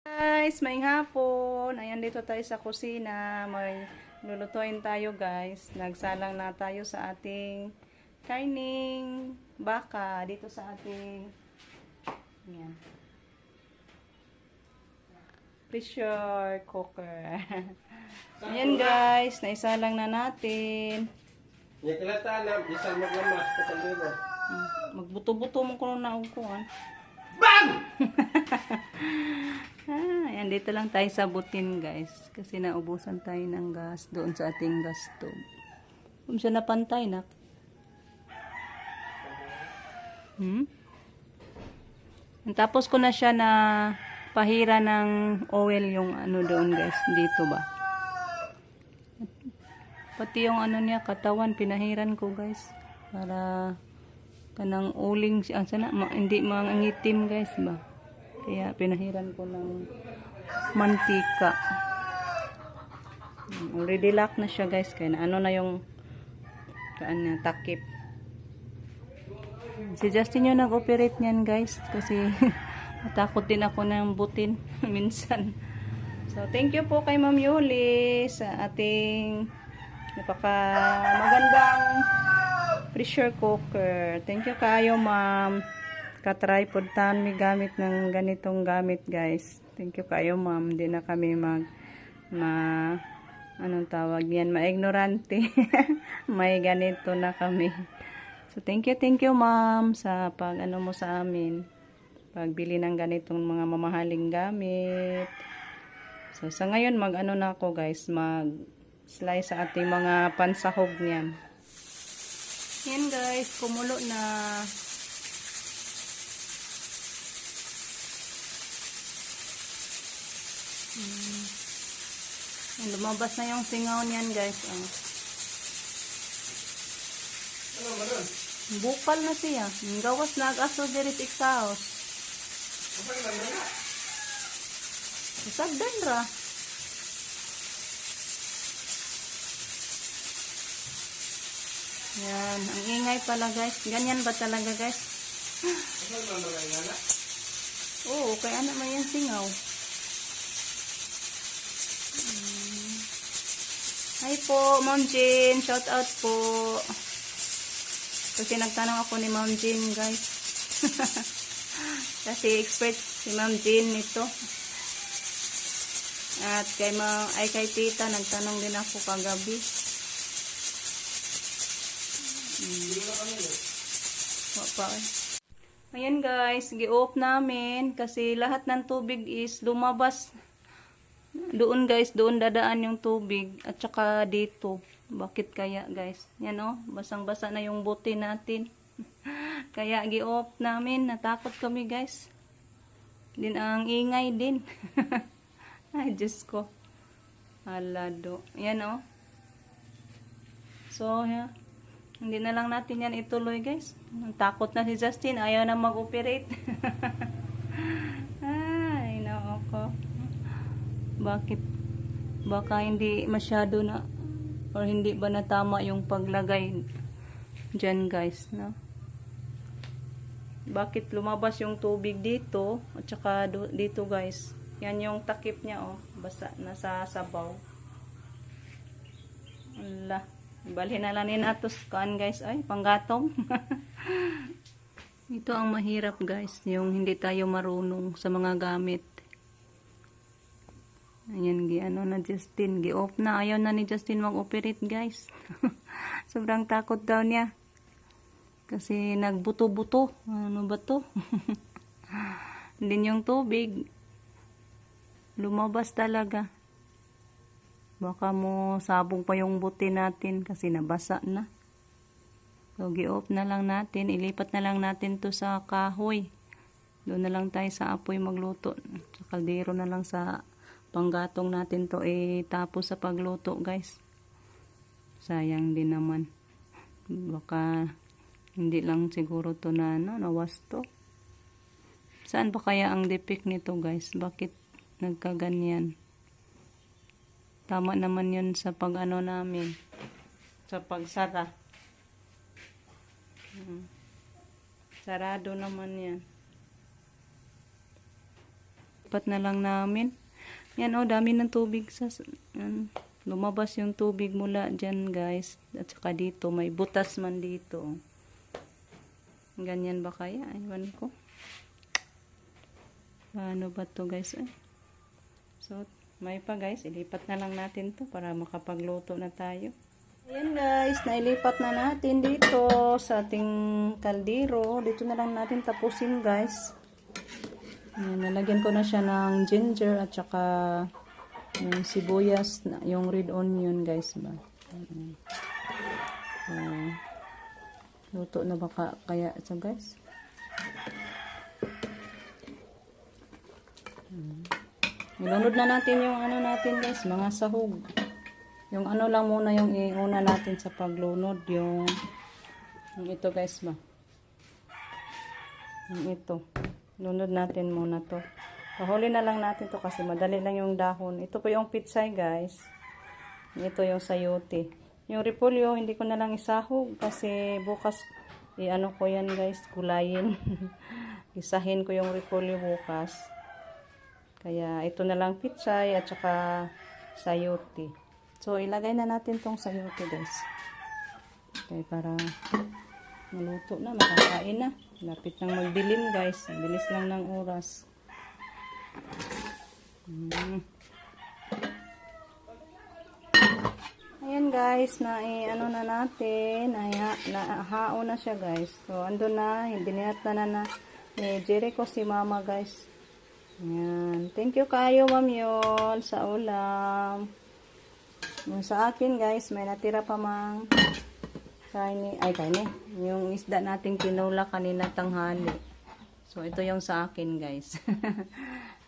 Guys, maing hapon. Ayan, dito tayo sa kusina. May lulutuin tayo, guys. Nagsalang na tayo sa ating kaining baka dito sa ating ayan, pressure cooker. Ayan, guys. Naisalang na natin. Isang maglamas ko kaldero. Magbuto-buto mo ko na upuan. BAM! Ayan, dito lang tayo sa butin, guys. Kasi naubusan tayo ng gas doon sa ating gas stove. Kung siya napantay na. Tapos ko na siya na pahira ng oil yung ano doon, guys. Dito ba? Pati yung ano niya, katawan, pinahiran ko, guys. Para kanang uling siya. Sana, hindi mangitim, guys, ba? Kaya pinahiran ko ng mantika. Already lock na siya, guys. Kaya ano na yung takip. Si Justin yung nag-operate niyan, guys. Kasi matakot din ako ng butin minsan. So, thank you po kay Ma'am Yuli sa ating napaka magandang pressure cooker. Thank you kayo, ma'am. Katry po tan may gamit ng ganitong gamit, guys. Thank you kayo, ma'am. Hindi na kami anong tawag yan, maignorante. May ganito na kami. So, thank you, ma'am, sa pag-ano mo sa amin. Pagbili ng ganitong mga mamahaling gamit. So, sa ngayon, mag-ano na ako, guys. Mag-slice sa ating mga pansahog niyan. Yan, guys. Kumulo na. Lumabas na yung singaw niyan, guys. Ano ba nun? Bukal na siya. Gawas na agaso diri sa iksaos. Ano ba nun? Isagdan ra. Yan. Ang ingay pala, guys. Ganyan ba talaga, guys? Ano ba nun? Oo, kaya naman yan singaw. Hi po, Ma'am Jean. Shout out po. Kasi nagtanong ako ni Ma'am Jean, guys. Kasi expert si Ma'am Jean nito. At kay tita, nagtanong din ako kagabi. Ayan, guys, gi-off namin kasi lahat ng tubig is lumabas. Doon, guys, doon dadaan yung tubig at saka dito. Bakit kaya, guys? Yan, oh, basang-basa na yung buti natin. Kaya gi-off namin, natakot kami, guys. Din ang ingay din. Ay, Diyos ko. Alado. Yan, oh. So, yeah. Hindi na lang natin yan ituloy, guys. Takot na si Justin. Ayaw na mag-operate. Ay, nako. Bakit? Baka hindi masyado na or hindi ba natama yung paglagay dyan, guys, no? Bakit lumabas yung tubig dito at saka dito, guys? Yan yung takip niya, oh. Basa, nasa sabaw. Ala. Balhin na lang ni natos kaan, guys. Ay, panggatong. Ito ang mahirap, guys. Yung hindi tayo marunong sa mga gamit. Ayan, ano na Justin. Gi-off na. Ayaw na ni Justin mag-operate, guys. Sobrang takot daw niya. Kasi nagbuto-buto. Ano ba to? Din yung tubig. Lumabas talaga. Baka mo sabong pa yung buti natin kasi nabasa na. So, gi-off na lang natin. Ilipat na lang natin to sa kahoy. Doon na lang tayo sa apoy magluto. Sa kaldero na lang sa panggatong natin to tapos sa pagluto, guys. Sayang din naman. Baka hindi lang siguro to na nawas to. Saan ba kaya ang defect nito, guys? Bakit nagkaganyan? Tama naman yun sa pag-ano namin. Sa pagsara. Sarado naman yan. ilipat na lang namin. Yan oh, dami ng tubig sa yan. Lumabas yung tubig mula dyan guys. At saka dito, may butas man dito. Ganyan ba kaya? Ewan ko. Paano ba to guys? So, may pa guys. Ilipat na lang natin to para makapagluto na tayo. Ayan guys, nailipat na natin dito sa ating kaldero. Dito na lang natin tapusin guys. Ayan, nalagyan ko na siya ng ginger at saka yung sibuyas, yung red onion guys ba. Luto na ba kaya ito guys? Ilunod na natin yung ano natin guys, mga sahog. Yung ano lang muna yung iuna natin sa paglunod, yung ito guys ba. Yung ito. Lunod natin muna to. Pahuli na lang natin to kasi madali lang yung dahon. Ito po yung pitsay guys. Ito yung sayote. Yung repolyo hindi ko na lang isahog kasi bukas i-ano ko yan guys, gulayin. Isahin ko yung repolyo bukas. Kaya ito na lang pitsay at saka sayote. So ilagay na natin tong sayote guys. Okay, para maluto na, makakain na. Lapit nang magdilim guys. Bilis lang ng oras. Ayan guys, ano na natin. Nahao na siya guys. So andun na, bininat na ni Jericho si mama guys. Ayan. Thank you kayo ma'am yun sa ulam. Yung sa akin guys, may natira pa mang kaini. Yung isda nating tinula kanina tanghali. So ito yung sa akin guys.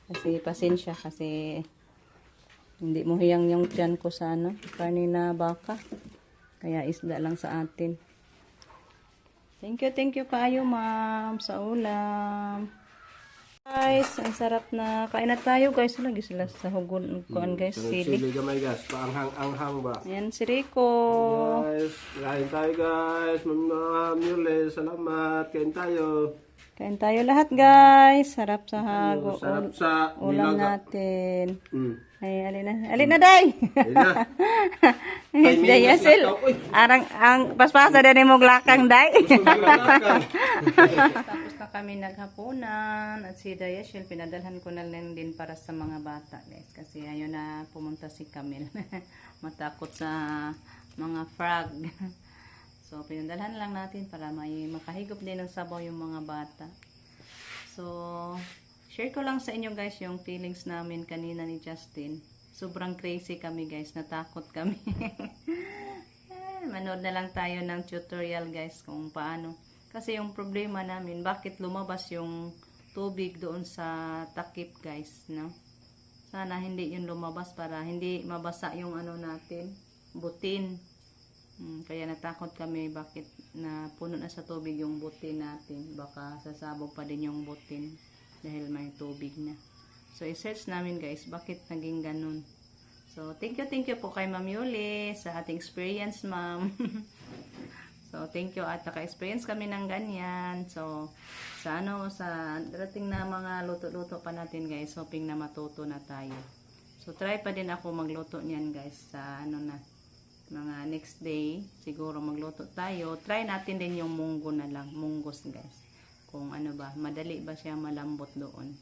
Kasi pasensya kasi hindi mo hiyang yung tiyan ko sa ano, kanina baka. Kaya isda lang sa atin. Thank you kayo ma'am sa ulam. Guys, ang sarap na. Kain na tayo guys. Lagi sila sa hugon kuan guys. Sili. Sili gamay guys. Paanghang-anghang ba? Ayan si Rico. Guys, kain tayo guys. Ma'am Yule, salamat. Kain tayo. Kain tayo lahat guys. Sarap sa hago. Sarap sa ulam nilaga. natin. Ay, alin na, day. Ayun na. Yes, day, yasil. Arang, ang paspasa din mo glakang, day. Tapos na kami naghapunan at si Dayasil, pinadalhan ko na lang din para sa mga bata, guys. Kasi ayun na pumunta si Camille. Matakot sa mga frog. So, pinadalhan lang natin para may makahigop din ng sabaw yung mga bata. So, share ko lang sa inyo guys yung feelings namin kanina ni Justin. Sobrang crazy kami guys. Natakot kami. Manood na lang tayo ng tutorial guys kung paano. Kasi yung problema namin, bakit lumabas yung tubig doon sa takip guys. No? Sana hindi yun lumabas para hindi mabasa yung ano natin. Butin. Kaya natakot kami bakit na puno na sa tubig yung butin natin. Baka sasabog pa din yung butin. Dahil may tubig na. So, i-search namin guys, bakit naging ganun. So, thank you po kay Ma'am Yuli sa ating experience, ma'am. So, thank you at naka-experience kami ng ganyan. So, sa darating na mga luto-luto pa natin guys, hoping na matuto na tayo. So, try pa din ako magluto niyan guys sa mga next day. Siguro magluto tayo. Try natin din yung munggo na lang, munggos guys. Kung ano ba, madali ba siya malambot doon.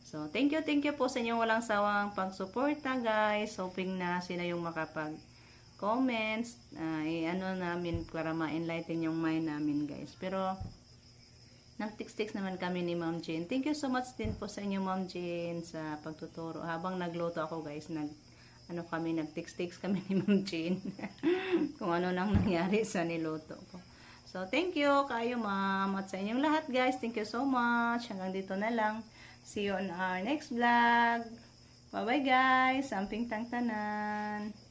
So, thank you po sa inyong walang sawang pagsuporta guys. Hoping na sila yung makapag-comments. Namin para ma-enlighten yung mind namin guys. Pero, nag-text naman kami ni Ma'am Jane. Thank you so much din po sa inyo Ma'am Jane sa pagtuturo. Habang nagluto ako guys, nag-text kami ni Ma'am Jane. Kung ano nang nangyari sa niluto ko. So, thank you kayo ma'am at sa inyong lahat guys. Thank you so much. Hanggang dito na lang. See you on our next vlog. Bye-bye guys. Samping tang tanan.